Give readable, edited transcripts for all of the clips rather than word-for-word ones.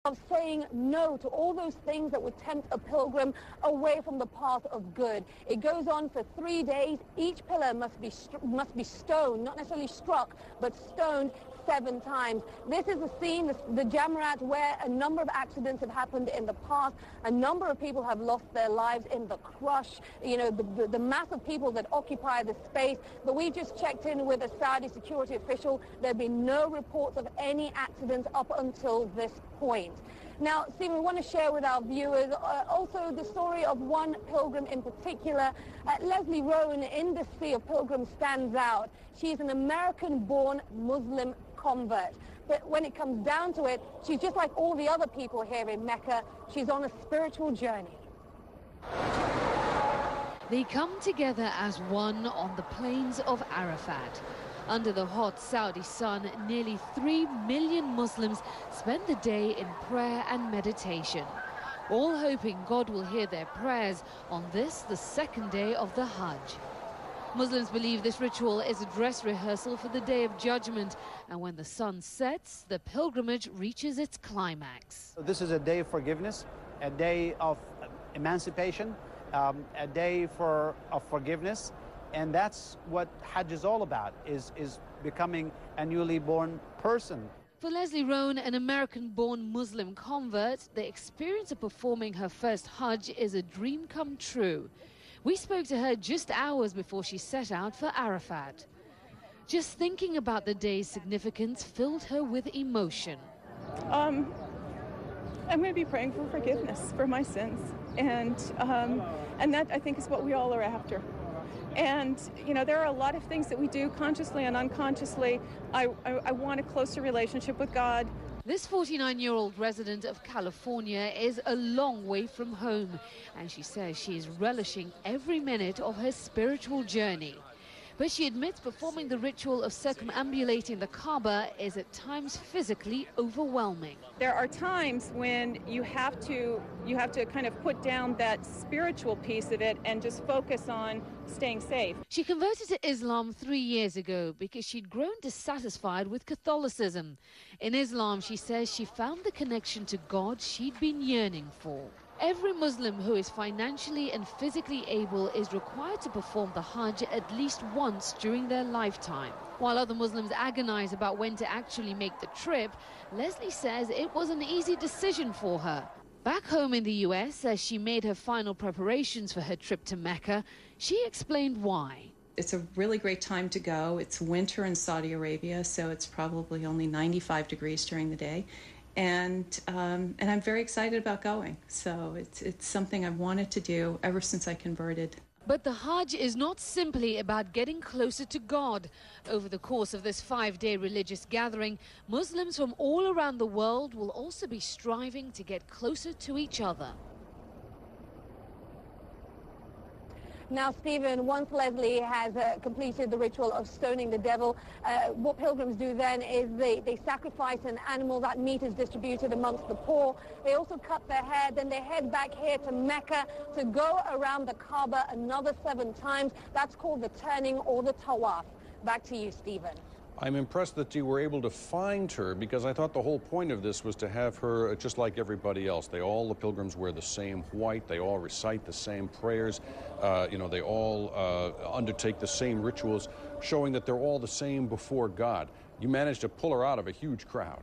of saying no to all those things that would tempt a pilgrim away from the path of good. It goes on for 3 days. Each pillar must be stoned, not necessarily struck, but stoned 7 times. This is the scene, the Jamarat, where a number of accidents have happened in the past. A number of people have lost their lives in the crush, you know, the mass of people that occupy the space. But we just checked in with a Saudi security official. There have been no reports of any accidents up until this point. Now, Stephen, we want to share with our viewers also the story of one pilgrim in particular. Leslie Rowan in this sea of pilgrims stands out. She's an American-born Muslim convert. But when it comes down to it, she's just like all the other people here in Mecca. She's on a spiritual journey. They come together as one on the plains of Arafat. Under the hot Saudi sun, nearly 3 million Muslims spend the day in prayer and meditation, all hoping God will hear their prayers on this, the second day of the Hajj. Muslims believe this ritual is a dress rehearsal for the Day of Judgment, and when the sun sets, the pilgrimage reaches its climax. This is a day of forgiveness, a day of emancipation, a day of forgiveness. And that's what Hajj is all about, is becoming a newly born person. For Leslie Rowan, an American-born Muslim convert, the experience of performing her first Hajj is a dream come true. We spoke to her just hours before she set out for Arafat. Just thinking about the day's significance filled her with emotion. I'm going to be praying for forgiveness for my sins, and that, I think, is what we all are after. And, you know, there are a lot of things that we do consciously and unconsciously. I want a closer relationship with God. This 49-year-old resident of California is a long way from home, and she says she is relishing every minute of her spiritual journey. But she admits performing the ritual of circumambulating the Kaaba is at times physically overwhelming. There are times when you have to kind of put down that spiritual piece of it and just focus on staying safe. She converted to Islam 3 years ago because she'd grown dissatisfied with Catholicism. In Islam, she says she found the connection to God she'd been yearning for. Every Muslim who is financially and physically able is required to perform the Hajj at least once during their lifetime. While other Muslims agonize about when to actually make the trip, Leslie says it was an easy decision for her. Back home in the US, as she made her final preparations for her trip to Mecca, she explained why. It's a really great time to go. It's winter in Saudi Arabia, so it's probably only 95 degrees during the day. And I'm very excited about going. So it's something I've wanted to do ever since I converted. But the Hajj is not simply about getting closer to God. Over the course of this 5-day religious gathering, Muslims from all around the world will also be striving to get closer to each other. Now, Stephen, once Leslie has completed the ritual of stoning the devil, what pilgrims do then is they sacrifice an animal. That meat is distributed amongst the poor. They also cut their hair. Then they head back here to Mecca to go around the Kaaba another 7 times. That's called the turning or the tawaf. Back to you, Stephen. I'm impressed that you were able to find her, because I thought the whole point of this was to have her just like everybody else. All the pilgrims wear the same white. They all recite the same prayers. You know, they all undertake the same rituals, showing that they're all the same before God. You managed to pull her out of a huge crowd.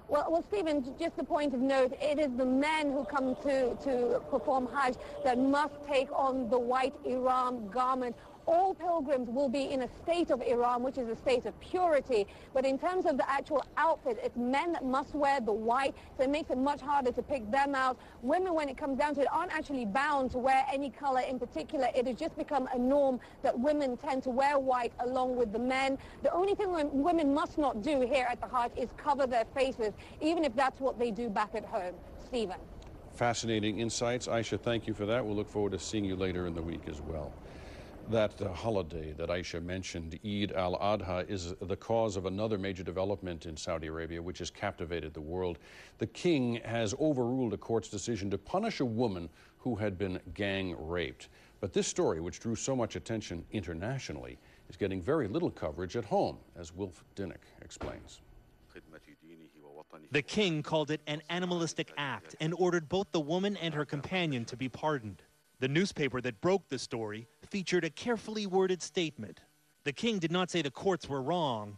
Well, Stephen, just a point of note, it is the men who come to perform Hajj that must take on the white ihram garment. All pilgrims will be in a state of ihram, which is a state of purity. But in terms of the actual outfit, it's men that must wear the white, so it makes it much harder to pick them out. Women, when it comes down to it, aren't actually bound to wear any color in particular. It has just become a norm that women tend to wear white along with the men. The only thing women must not do here at the Hajj is cover their faces, even if that's what they do back at home. Stephen. Fascinating insights. Aisha, thank you for that. We'll look forward to seeing you later in the week as well. That holiday that Aisha mentioned, Eid al-Adha, is the cause of another major development in Saudi Arabia, which has captivated the world. The king has overruled a court's decision to punish a woman who had been gang raped. But this story, which drew so much attention internationally, is getting very little coverage at home, as Wilf Dinnick explains. The king called it an animalistic act and ordered both the woman and her companion to be pardoned. The newspaper that broke the story featured a carefully worded statement. The king did not say the courts were wrong,